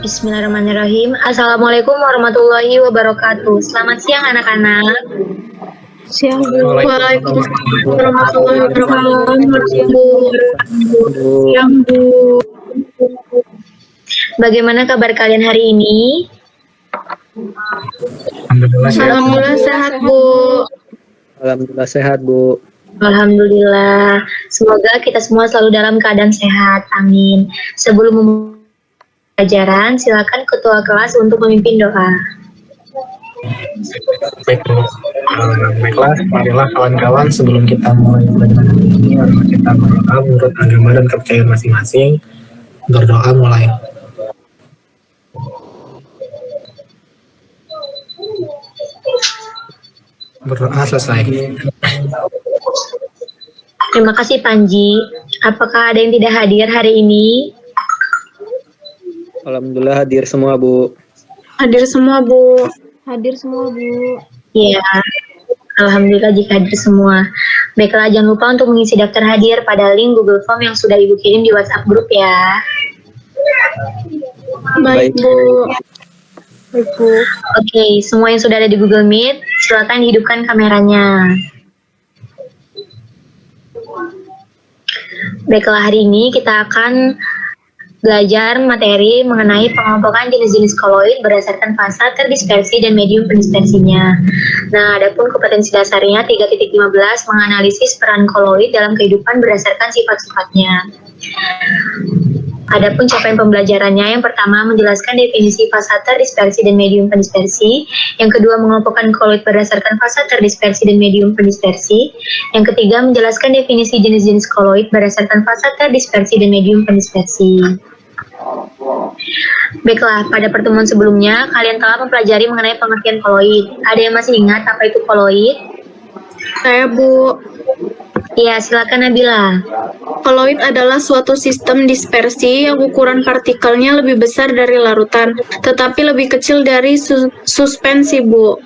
Bismillahirrahmanirrahim. Assalamualaikum warahmatullahi wabarakatuh. Selamat siang anak-anak. Siang Bu. Waalaikumsalam Warahmatullahi wabarakatuh. Siang Bu. Bagaimana kabar kalian hari ini? Alhamdulillah sehat Bu. Alhamdulillah sehat, Bu. Alhamdulillah. Semoga kita semua selalu dalam keadaan sehat. Amin. Sebelum memulai pelajaran, silakan ketua kelas untuk memimpin doa. Baiklah, marilah kawan-kawan sebelum kita mulai pelajaran ini, marilah kita berdoa menurut agama dan kepercayaan masing-masing. Berdoa mulai. Berdoa selesai. Terima kasih Panji. Apakah ada yang tidak hadir hari ini? Alhamdulillah hadir semua, Bu. Hadir semua Bu. Hadir semua Bu. Iya. Alhamdulillah jika hadir semua. Baiklah, jangan lupa untuk mengisi daftar hadir pada link Google Form yang sudah Ibu kirim di WhatsApp grup ya. Baik Bu. Baik Bu. Oke, semua yang sudah ada di Google Meet, silakan hidupkan kameranya. Baiklah, hari ini kita akan belajar materi mengenai pengelompokan jenis-jenis koloid berdasarkan fasa terdispersi dan medium pendispersinya. Nah, adapun kompetensi dasarnya 3.15 menganalisis peran koloid dalam kehidupan berdasarkan sifat-sifatnya. Adapun capaian pembelajarannya, yang pertama menjelaskan definisi fasa terdispersi dan medium pendispersi, yang kedua mengelompokkan koloid berdasarkan fasa terdispersi dan medium pendispersi, yang ketiga menjelaskan definisi jenis-jenis koloid berdasarkan fasa terdispersi dan medium pendispersi. Baiklah, pada pertemuan sebelumnya kalian telah mempelajari mengenai pengertian koloid. Ada yang masih ingat apa itu koloid? Saya Bu. Iya, silakan Nabila. Koloid adalah suatu sistem dispersi yang ukuran partikelnya lebih besar dari larutan, tetapi lebih kecil dari suspensi, Bu.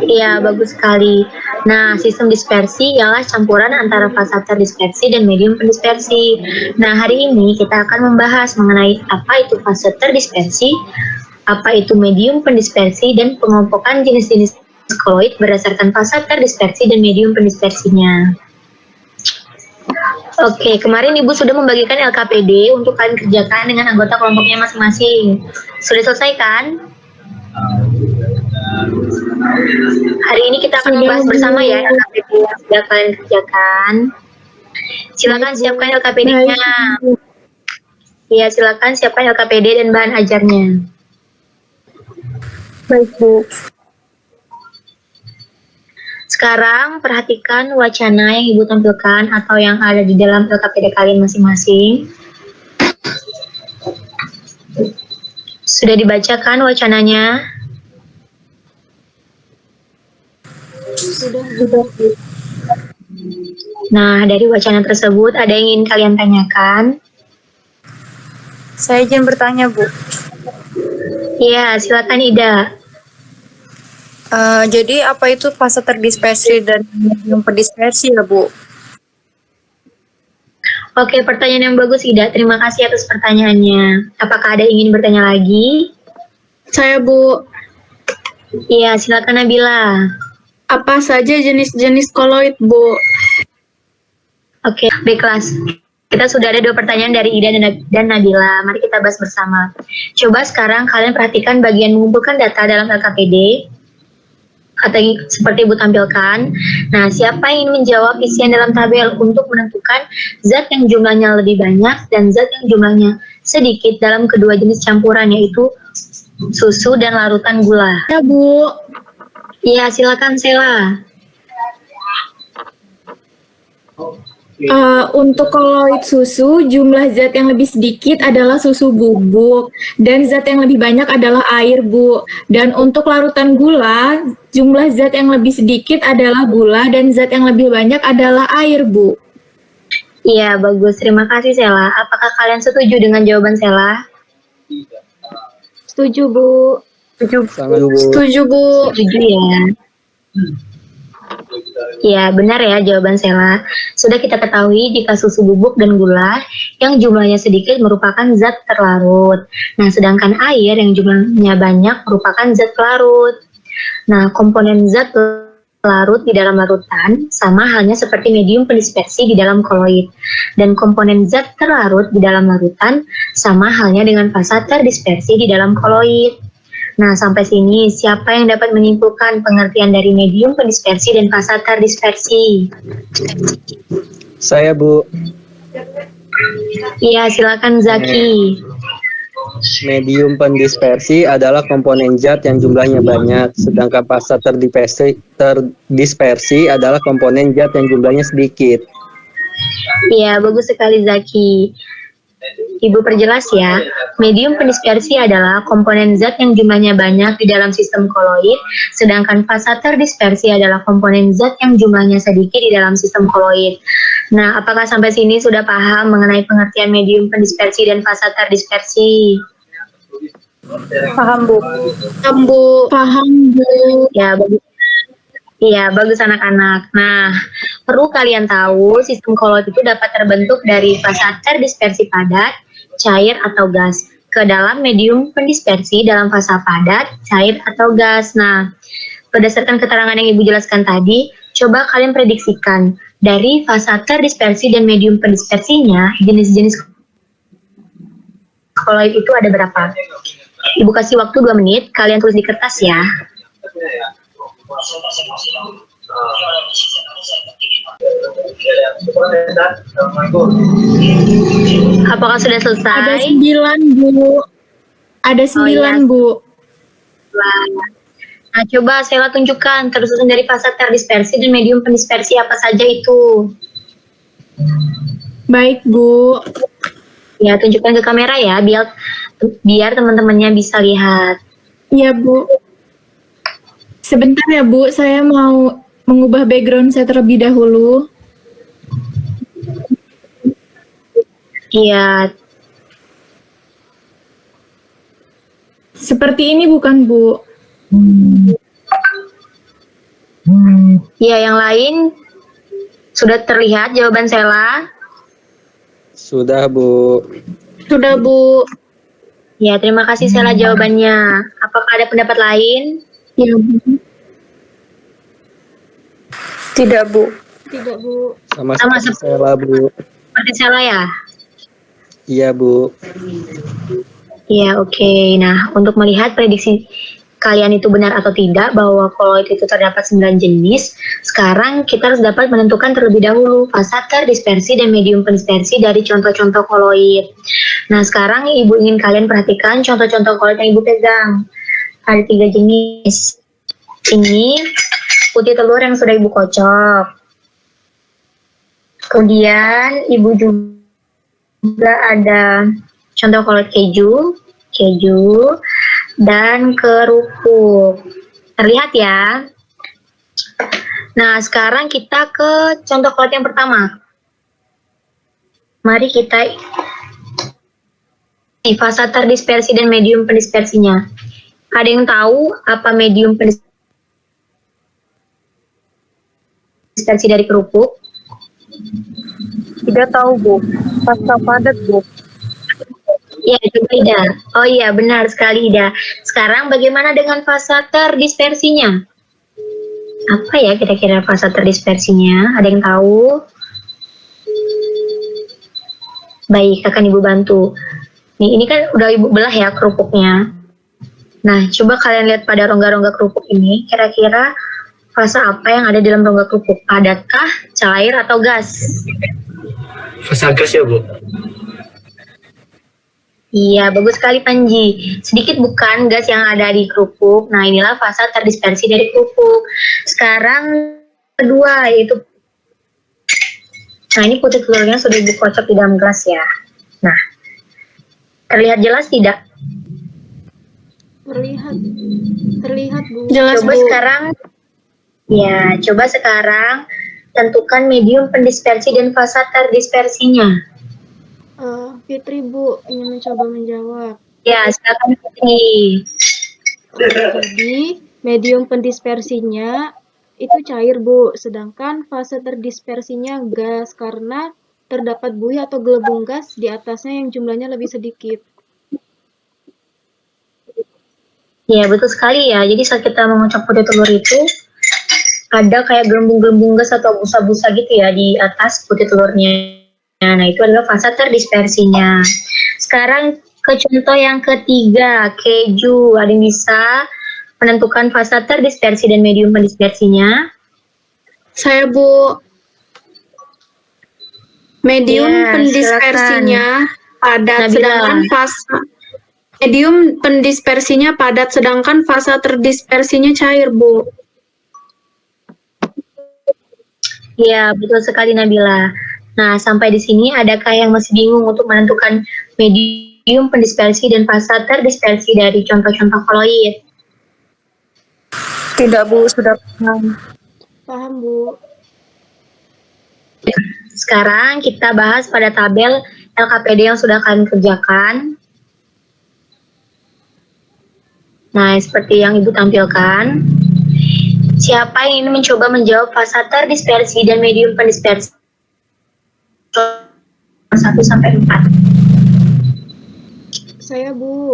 Iya, bagus sekali. Nah, sistem dispersi ialah campuran antara fasa terdispersi dan medium pendispersi. Nah, hari ini kita akan membahas mengenai apa itu fase terdispersi, apa itu medium pendispersi, dan pengelompokan jenis-jenis koloid berdasarkan fasa terdispersi dan medium pendispersinya. Oke, kemarin Ibu sudah membagikan LKPD untuk kalian kerjakan dengan anggota kelompoknya masing-masing. Sudah selesai kan? Hari ini kita akan membahas bersama ya LKPD yang sudah kalian kerjakan. Silakan siapkan LKPD-nya. Ya, silakan siapkan LKPD dan bahan ajarnya. Baik Bu. Sekarang perhatikan wacana yang Ibu tampilkan atau yang ada di dalam LKPD kalian masing-masing. Sudah dibacakan wacananya? Sudah. Nah, dari wacana tersebut ada yang ingin kalian tanyakan? Saya izin bertanya Bu. Iya, silakan Ida. Jadi apa itu fase terdispersi dan medium pendispersi ya Bu? Oke, pertanyaan yang bagus Ida. Terima kasih atas pertanyaannya. Apakah ada yang ingin bertanya lagi? Saya Bu. Iya, silakan Nabila. Apa saja jenis-jenis koloid, Bu? Oke, baiklah. Kita sudah ada 2 pertanyaan dari Ida dan Nabila. Mari kita bahas bersama. Coba sekarang kalian perhatikan bagian mengumpulkan data dalam LKPD. Atau seperti Ibu tampilkan. Nah, siapa yang ingin menjawab isian dalam tabel untuk menentukan zat yang jumlahnya lebih banyak dan zat yang jumlahnya sedikit dalam kedua jenis campuran, yaitu susu dan larutan gula? Ya, Bu. Iya, silakan Sela. Untuk koloid susu, jumlah zat yang lebih sedikit adalah susu bubuk dan zat yang lebih banyak adalah air, Bu. Dan untuk larutan gula, jumlah zat yang lebih sedikit adalah gula dan zat yang lebih banyak adalah air, Bu. Iya, bagus. Terima kasih Sela. Apakah kalian setuju dengan jawaban Sela? Setuju, Bu. Sangat, Bu. Setuju, Bu. Setuju ya. Ya, benar ya jawaban Sela. Sudah kita ketahui jika susu bubuk dan gula yang jumlahnya sedikit merupakan zat terlarut. Nah, sedangkan air yang jumlahnya banyak merupakan zat pelarut. Nah, komponen zat larut di dalam larutan sama halnya seperti medium pendispersi di dalam koloid. Dan komponen zat terlarut di dalam larutan sama halnya dengan fasa terdispersi di dalam koloid. Nah, sampai sini siapa yang dapat menyimpulkan pengertian dari medium pendispersi dan fasa terdispersi? Saya, Bu. Iya, silakan Zaki. Medium pendispersi adalah komponen zat yang jumlahnya banyak, sedangkan fasa terdispersi adalah komponen zat yang jumlahnya sedikit. Iya, bagus sekali Zaki. Ibu perjelas ya, medium pendispersi adalah komponen zat yang jumlahnya banyak di dalam sistem koloid, sedangkan fasa terdispersi adalah komponen zat yang jumlahnya sedikit di dalam sistem koloid. Nah, apakah sampai sini sudah paham mengenai pengertian medium pendispersi dan fasa terdispersi? Paham, Bu. Paham, Bu. Ya, bagus. Iya, bagus anak-anak. Nah, perlu kalian tahu sistem koloid itu dapat terbentuk dari fasa terdispersi padat, cair atau gas ke dalam medium pendispersi dalam fasa padat, cair atau gas. Nah, berdasarkan keterangan yang Ibu jelaskan tadi, coba kalian prediksikan dari fasa terdispersi dan medium pendispersinya, jenis-jenis koloid itu ada berapa? Ibu kasih waktu 2 menit, kalian tulis di kertas ya. Apakah sudah Ada selesai? 9, Bu. Ada 9, Bu. Nah, coba Sela tunjukkan terusan dari fasa terdispersi dan medium pendispersi apa saja itu. Baik, Bu. Ya, tunjukkan ke kamera ya, biar teman-temannya bisa lihat. Iya, Bu. Sebentar ya, Bu. Saya mau mengubah background saya terlebih dahulu. Iya, Seperti ini bukan, Bu? iya yang lain sudah terlihat jawaban Sela. Sudah, Bu. Sudah, Bu. Ya, terima kasih Sela jawabannya. Apakah ada pendapat lain? Iya, Bu. Tidak, Bu. Tidak, Bu. Sama Sama seperti Sela, Bu. Seperti Sela ya? Iya, Bu. Iya, oke. Nah, untuk melihat prediksi kalian itu benar atau tidak bahwa koloid itu terdapat 9 jenis, sekarang kita harus dapat menentukan terlebih dahulu fasa terdispersi dan medium pendispersi dari contoh-contoh koloid. Nah, sekarang Ibu ingin kalian perhatikan contoh-contoh koloid yang Ibu pegang. Ada 3 jenis. Ini putih telur yang sudah Ibu kocok. Kemudian Ibu juga ada contoh koloid keju, dan kerupuk. Terlihat ya. Nah, sekarang kita ke contoh koloid yang pertama. Mari kita di fasa terdispersi dan medium pendispersinya. Ada yang tahu apa medium pendispersi dari kerupuk? Tidak tahu, Bu. Fasa padat, Bu. Ya, coba Ida. Oh iya, benar sekali Ida. Sekarang bagaimana dengan fasa terdispersinya? Apa ya kira-kira fasa terdispersinya? Ada yang tahu? Baik, akan Ibu bantu. Nih, ini kan udah Ibu belah ya kerupuknya. Nah, coba kalian lihat pada rongga-rongga kerupuk ini, kira-kira fasa apa yang ada dalam rongga kerupuk? Padatkah, cair, atau gas? Fasa gas ya, Bu. Iya, bagus sekali Panji. Sedikit bukan gas yang ada di kerupuk. Nah, inilah fasa terdispersi dari kerupuk. Sekarang kedua, yaitu nah, ini putih telurnya sudah Ibu kocok di dalam gelas ya. Nah, terlihat jelas tidak? Terlihat, Bu. Jelas, Coba Bu. sekarang, ya, coba sekarang tentukan medium pendispersi dan fasa terdispersinya. Fitri, Bu, ingin mencoba menjawab. Ya, silakan Fitri. Jadi, medium pendispersinya itu cair, Bu. Sedangkan fase terdispersinya gas karena terdapat buih atau gelembung gas di atasnya yang jumlahnya lebih sedikit. Ya, betul sekali ya. Jadi saat kita mengucap putih telur itu, ada kayak gelembung-gelembung gas atau busa-busa gitu ya di atas putih telurnya. Nah, itu adalah fase terdispersinya. Sekarang ke contoh yang ketiga, keju. Ada yang bisa menentukan fase terdispersi dan medium pendispersinya? Saya, Bu. Medium Ya, pendispersinya padat, Nabila. sedangkan fase medium pendispersinya padat, sedangkan fase terdispersinya cair, Bu. Ya, betul sekali Nabila. Nah, sampai di sini adakah yang masih bingung untuk menentukan medium pendispersi dan fase terdispersi dari contoh-contoh koloid? Tidak, Bu, sudah paham. Paham, Bu. Sekarang kita bahas pada tabel LKPD yang sudah kalian kerjakan. Nah, seperti yang Ibu tampilkan. Siapa yang ingin mencoba menjawab fase terdispersi dan medium pendispersi? 1 sampai 4. Saya, Bu.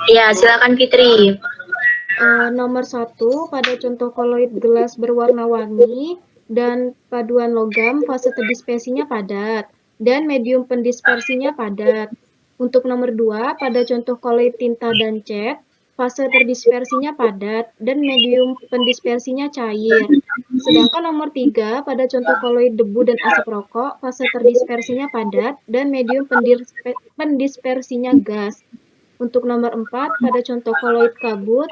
Ya, silakan Fitri. Nomor 1, pada contoh koloid gelas berwarna-warni dan paduan logam, fase terdispersinya padat dan medium pendispersinya padat. Untuk nomor 2, pada contoh koloid tinta dan cat, fase terdispersinya padat dan medium pendispersinya cair. Sedangkan nomor 3, pada contoh koloid debu dan asap rokok, fase terdispersinya padat dan medium pendispersinya gas. Untuk nomor 4, pada contoh koloid kabut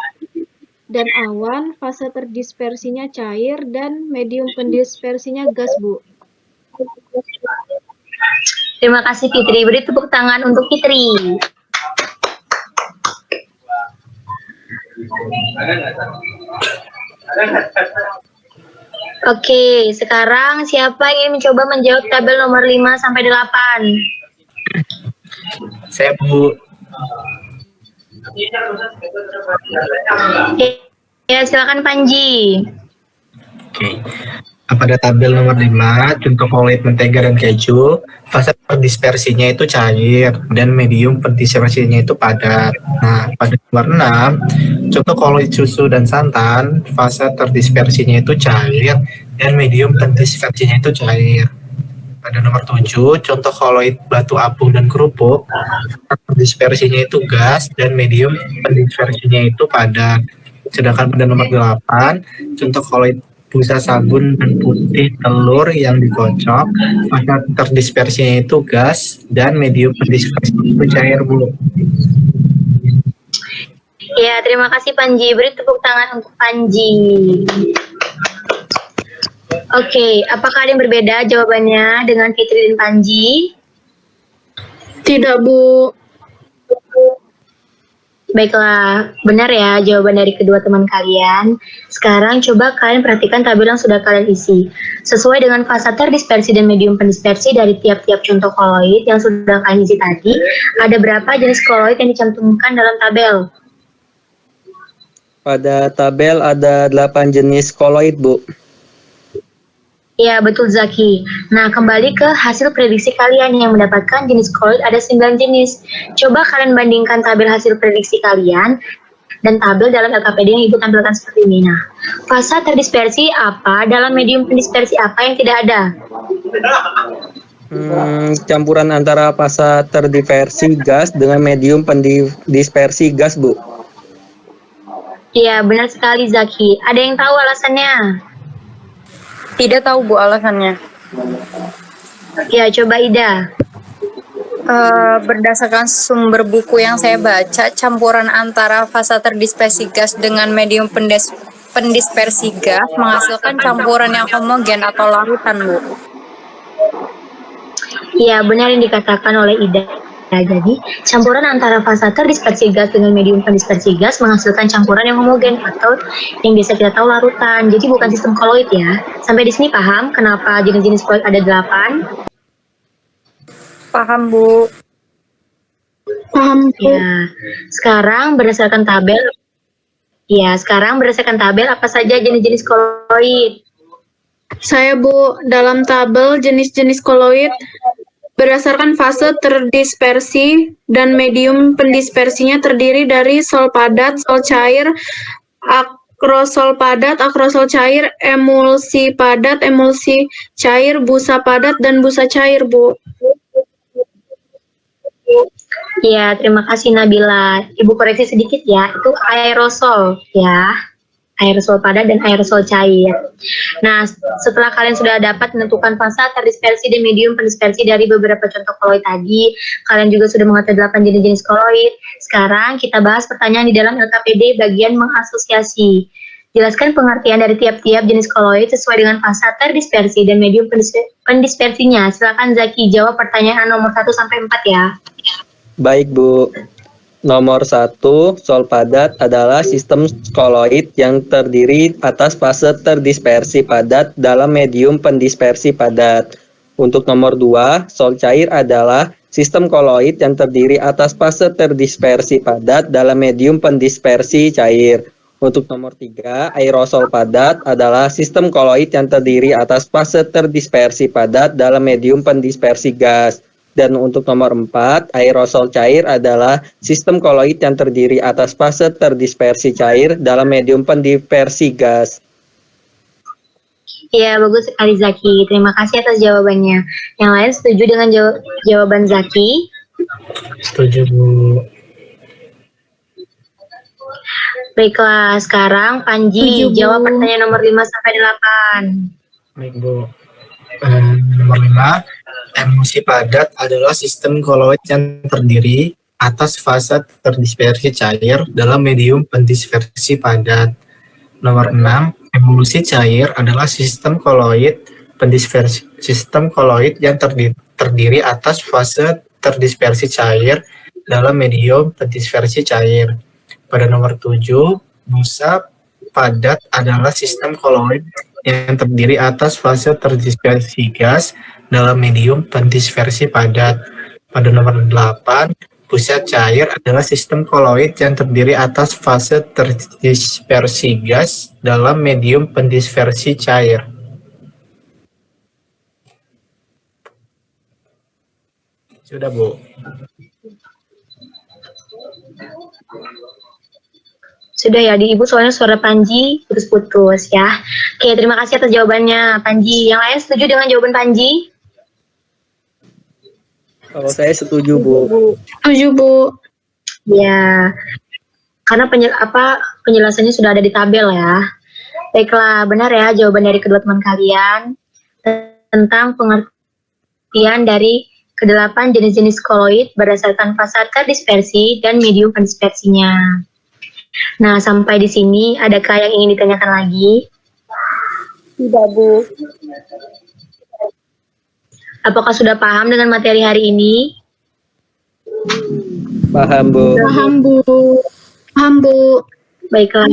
dan awan, fase terdispersinya cair dan medium pendispersinya gas, Bu. Terima kasih Fitri. Beri tepuk tangan untuk Fitri. Oke, sekarang siapa yang ingin mencoba menjawab tabel nomor 5 sampai 8? Saya, Bu. Ya, silakan Panji. Oke. Pada tabel nomor 5, contoh koloid mentega dan keju, fase dispersinya itu cair dan medium pendispersinya itu padat. Nah, pada nomor 6, contoh koloid susu dan santan, fase terdispersinya itu cair dan medium pendispersinya itu cair. Pada nomor 7, contoh koloid batu apung dan kerupuk, fase dispersinya itu gas dan medium pendispersinya itu padat. Sedangkan pada nomor 8, contoh koloid busa sabun dan putih telur yang dikocok, fase terdispersinya itu gas dan medium pendispersinya itu cair, Bu. Ya, terima kasih Panji. Beri tepuk tangan untuk Panji. Oke, apakah ada yang berbeda jawabannya dengan Fitri dan Panji? Tidak, Bu. Baiklah, benar ya jawaban dari kedua teman kalian. Sekarang coba kalian perhatikan tabel yang sudah kalian isi. Sesuai dengan fase terdispersi dan medium pendispersi dari tiap-tiap contoh koloid yang sudah kalian isi tadi, ada berapa jenis koloid yang dicantumkan dalam tabel? Pada tabel ada 8 jenis koloid, Bu. Ya, betul Zaki. Nah, kembali ke hasil prediksi kalian yang mendapatkan jenis koloid ada 9 jenis. Coba kalian bandingkan tabel hasil prediksi kalian dan tabel dalam LKPD yang Ibu tampilkan seperti ini. Nah, fase terdispersi apa dalam medium pendispersi apa yang tidak ada? Campuran antara fase terdispersi gas dengan medium pendispersi gas, Bu. Iya, benar sekali Zaki. Ada yang tahu alasannya? Tidak tahu, Bu, alasannya. Ya, coba Ida. Berdasarkan sumber buku yang saya baca, campuran antara fase terdispersi gas dengan medium pendispersi gas menghasilkan campuran yang homogen atau larutan, Bu. Ya, benar yang dikatakan oleh Ida. Jadi, campuran antara fase terdispersi gas dengan medium pendispersi gas menghasilkan campuran yang homogen atau yang biasa kita tahu larutan. Jadi bukan sistem koloid ya. Sampai di sini paham kenapa jenis-jenis koloid ada 8? Paham, Bu. Paham, Bu. Ya. Sekarang berdasarkan tabel Ya, sekarang berdasarkan tabel apa saja jenis-jenis koloid? Saya Bu, dalam tabel jenis-jenis koloid berdasarkan fase terdispersi dan medium pendispersinya terdiri dari sol padat, sol cair, akrosol padat, akrosol cair, emulsi padat, emulsi cair, busa padat, dan busa cair, Bu. Ya, terima kasih Nabila. Ibu koreksi sedikit ya, itu aerosol ya. Aerosol padat dan aerosol cair. Nah, setelah kalian sudah dapat menentukan fase terdispersi dan medium pendispersi dari beberapa contoh koloid tadi, kalian juga sudah mengetahui 8 jenis-jenis koloid. Sekarang kita bahas pertanyaan di dalam LKPD bagian mengasosiasi. Jelaskan pengertian dari tiap-tiap jenis koloid sesuai dengan fase terdispersi dan medium pendispersinya. Silakan Zaki jawab pertanyaan nomor 1 sampai 4 ya. Baik Bu. Nomor 1, sol padat adalah sistem koloid yang terdiri atas fase terdispersi padat dalam medium pendispersi padat. Untuk nomor 2, sol cair adalah sistem koloid yang terdiri atas fase terdispersi padat dalam medium pendispersi cair. Untuk nomor 3, aerosol padat adalah sistem koloid yang terdiri atas fase terdispersi padat dalam medium pendispersi gas. Dan untuk nomor 4, aerosol cair adalah sistem koloid yang terdiri atas fase terdispersi cair dalam medium pendispersi gas. Iya, bagus sekali Zaki. Terima kasih atas jawabannya. Yang lain setuju dengan jawaban Zaki? Setuju Bu. Baiklah, sekarang Panji Setuju, Bu. jawab pertanyaan nomor 5 sampai 8. Baik Bu. Nomor 5, emulsi padat adalah sistem koloid yang terdiri atas fase terdispersi cair dalam medium pendispersi padat. Nomor 6, emulsi cair adalah sistem koloid yang terdiri atas fase terdispersi cair dalam medium pendispersi cair. Pada nomor 7, busa padat adalah sistem koloid yang terdiri atas fase terdispersi gas dalam medium pendispersi padat. Pada nomor 8, busa cair adalah sistem koloid yang terdiri atas fase terdispersi gas dalam medium pendispersi cair. Sudah Bu. Sudah ya, di Ibu soalnya suara Panji putus-putus ya. Oke, terima kasih atas jawabannya Panji. Yang lain setuju dengan jawaban Panji? Kalau saya setuju Bu. Setuju, Bu. Ya, karena penjelasannya sudah ada di tabel ya. Baiklah, benar ya jawaban dari kedua teman kalian tentang pengertian dari ke-8 jenis-jenis koloid berdasarkan fase terdispersi dan medium pendispersinya. Nah, sampai di sini adakah yang ingin ditanyakan lagi? Tidak, Bu. Apakah sudah paham dengan materi hari ini? Paham Bu. Paham, Bu. Paham, Bu. Baiklah,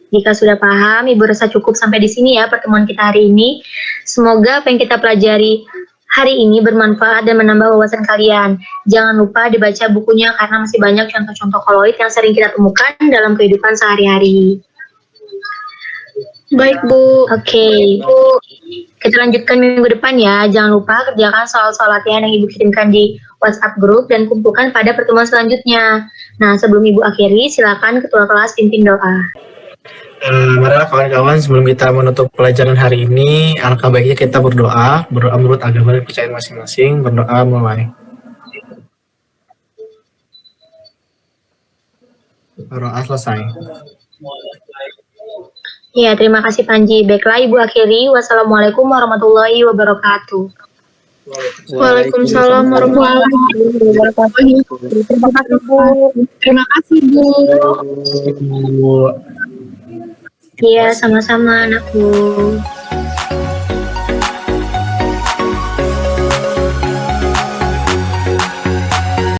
jika sudah paham, Ibu rasa cukup sampai di sini ya pertemuan kita hari ini. Semoga apa yang kita pelajari hari ini bermanfaat dan menambah wawasan kalian. Jangan lupa dibaca bukunya karena masih banyak contoh-contoh koloid yang sering kita temukan dalam kehidupan sehari-hari. Baik, Bu. Oke, kita lanjutkan minggu depan ya. Jangan lupa kerjakan soal-soal latihan yang Ibu kirimkan di WhatsApp grup dan kumpulkan pada pertemuan selanjutnya. Nah, sebelum Ibu akhiri, silakan Ketua Kelas pimpin doa. Marilah kawan-kawan, sebelum kita menutup pelajaran hari ini, alangkah baiknya kita berdoa menurut agama dan kepercayaan masing-masing. Berdoa mulai. Berdoa selesai. Ya, terima kasih Panji. Baiklah, Ibu akhiri. Wassalamualaikum warahmatullahi wabarakatuh. Waalaikumsalam warahmatullahi wabarakatuh. Terima kasih, Bu. Bu. Iya, sama-sama anakku.